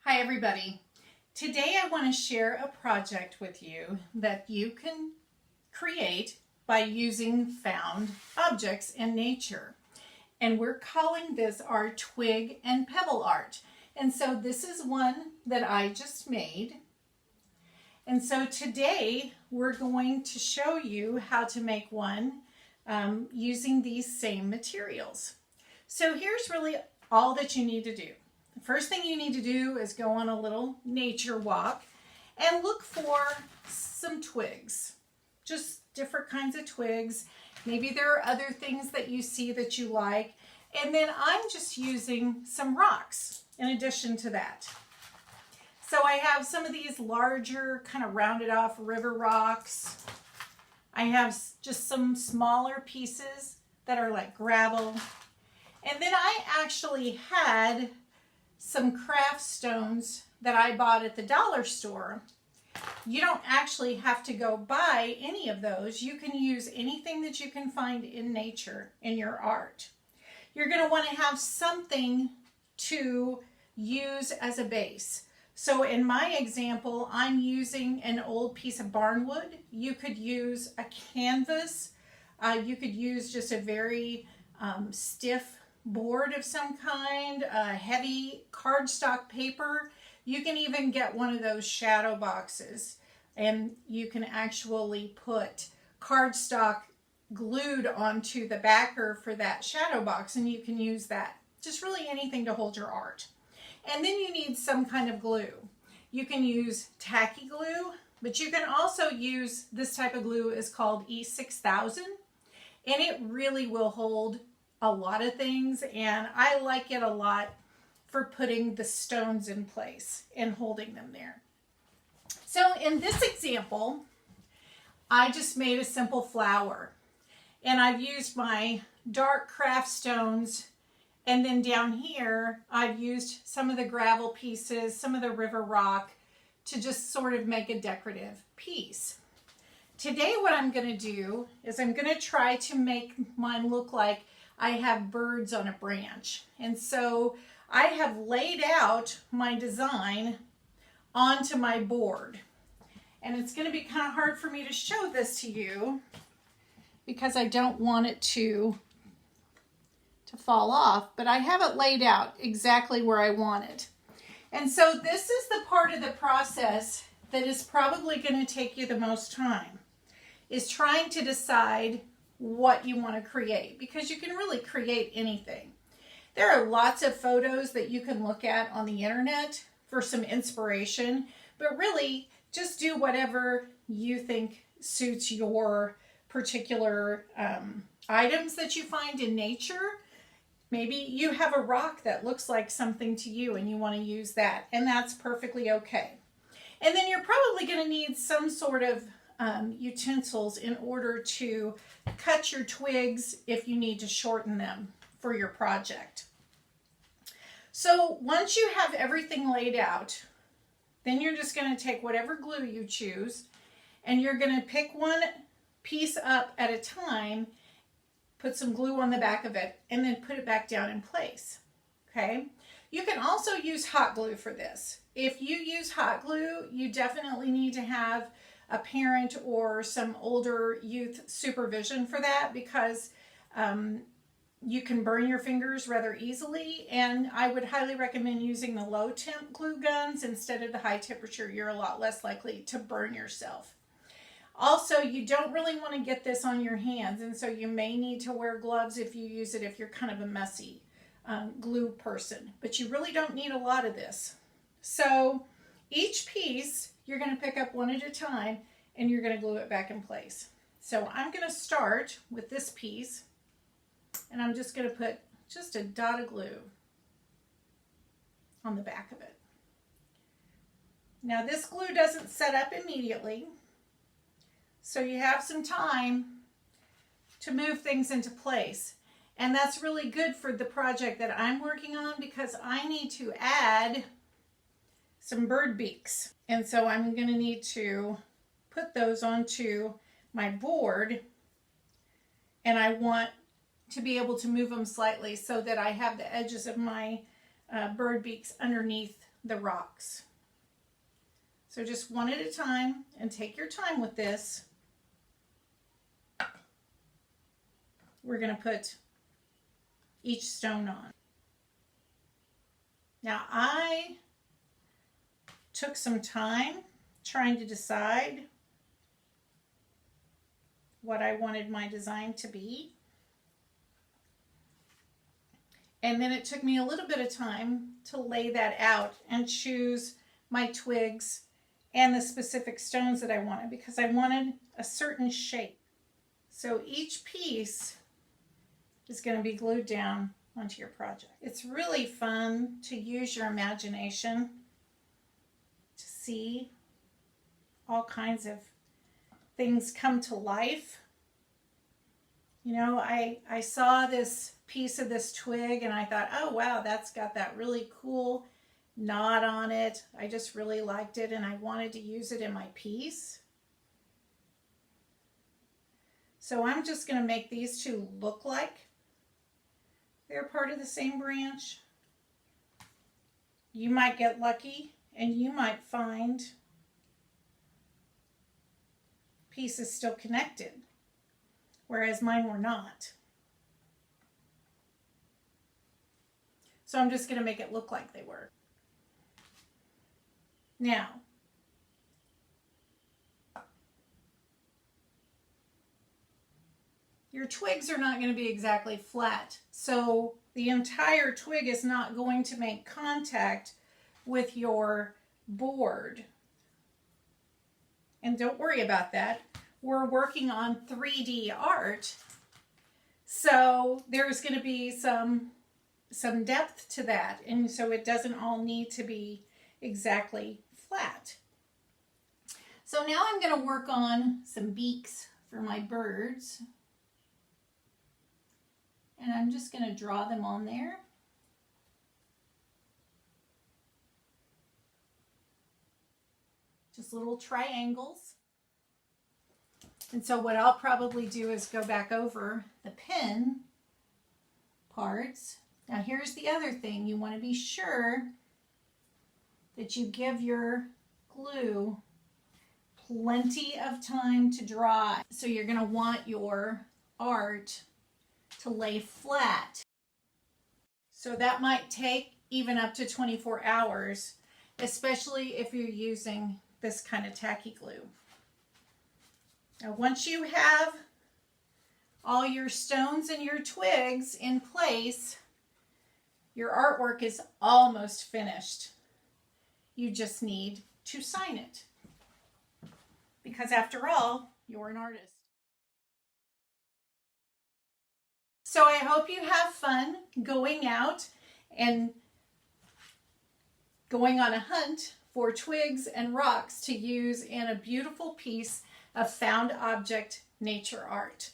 Hi everybody. Today I want to share a project with you that you can create by using found objects in nature. And we're calling this our Twig and Pebble Art. And so this is one that I just made. And so today we're going to show you how to make one using these same materials. So here's really all that you need to do. The first thing you need to do is go on a little nature walk and look for some twigs, just different kinds of twigs. Maybe there are other things that you see that you like. And then I'm just using some rocks in addition to that. So I have some of these larger kind of rounded off river rocks. I have just some smaller pieces that are like gravel. And then I actually had some craft stones that I bought at the dollar store. You don't actually have to go buy any of those. You can use anything that you can find in nature in your art. You're going to want to have something to use as a base. So in my example, I'm using an old piece of barnwood. You could use a canvas. You could use just a very stiff board of some kind, heavy cardstock paper. You can even get one of those shadow boxes and you can actually put cardstock glued onto the backer for that shadow box and you can use that. Just really anything to hold your art. And then you need some kind of glue. You can use tacky glue, but you can also use this type of glue is called E6000 and it really will hold a lot of things, and I like it a lot for putting the stones in place and holding them there. So in this example, I just made a simple flower, and I've used my dark craft stones, and then down here I've used some of the gravel pieces, some of the river rock to just sort of make a decorative piece. Today what I'm going to do is I'm going to try to make mine look like I have birds on a branch. And so I have laid out my design onto my board. And it's going to be kind of hard for me to show this to you because I don't want it to fall off, but I have it laid out exactly where I want it. And so this is the part of the process that is probably going to take you the most time, is trying to decide what you want to create, because you can really create anything. There are lots of photos that you can look at on the internet for some inspiration, but really just do whatever you think suits your particular items that you find in nature. Maybe you have a rock that looks like something to you and you want to use that, and that's perfectly okay. And then you're probably going to need some sort of utensils in order to cut your twigs if you need to shorten them for your project. So once you have everything laid out, then you're just going to take whatever glue you choose and you're going to pick one piece up at a time, put some glue on the back of it, and then put it back down in place. Okay? You can also use hot glue for this. If you use hot glue, you definitely need to have a parent or some older youth supervision for that, because you can burn your fingers rather easily, and I would highly recommend using the low temp glue guns instead of the high temperature. You're a lot less likely to burn yourself. Also, you don't really want to get this on your hands, and so you may need to wear gloves if you use it if you're kind of a messy glue person, but you really don't need a lot of this. So each piece you're going to pick up one at a time and you're going to glue it back in place. So I'm going to start with this piece and I'm just going to put just a dot of glue on the back of it. Now this glue doesn't set up immediately, so you have some time to move things into place. And that's really good for the project that I'm working on, because I need to add some bird beaks. And so I'm going to need to put those onto my board, and I want to be able to move them slightly so that I have the edges of my bird beaks underneath the rocks. So just one at a time, and take your time with this. We're going to put each stone on. Now I took some time trying to decide what I wanted my design to be. And then it took me a little bit of time to lay that out and choose my twigs and the specific stones that I wanted, because I wanted a certain shape. So each piece is going to be glued down onto your project. It's really fun to use your imagination to see all kinds of things come to life. You know, I saw this piece of this twig and I thought, oh wow, that's got that really cool knot on it. I just really liked it and I wanted to use it in my piece. So I'm just going to make these two look like they're part of the same branch. You might get lucky and you might find pieces still connected, whereas mine were not. So I'm just going to make it look like they were. Now, your twigs are not going to be exactly flat, so the entire twig is not going to make contact with your board. And don't worry about that. We're working on 3D art, so there's going to be some depth to that, and so it doesn't all need to be exactly flat. So now I'm going to work on some beaks for my birds. And I'm just going to draw them on there. Just little triangles. And so what I'll probably do is go back over the pin parts. Now here's the other thing. You want to be sure that you give your glue plenty of time to dry. So you're going to want your art to lay flat. So that might take even up to 24 hours, especially if you're using this kind of tacky glue. Now once you have all your stones and your twigs in place, your artwork is almost finished. You just need to sign it. Because after all, you're an artist. So I hope you have fun going out and going on a hunt for twigs and rocks to use in a beautiful piece of found object nature art.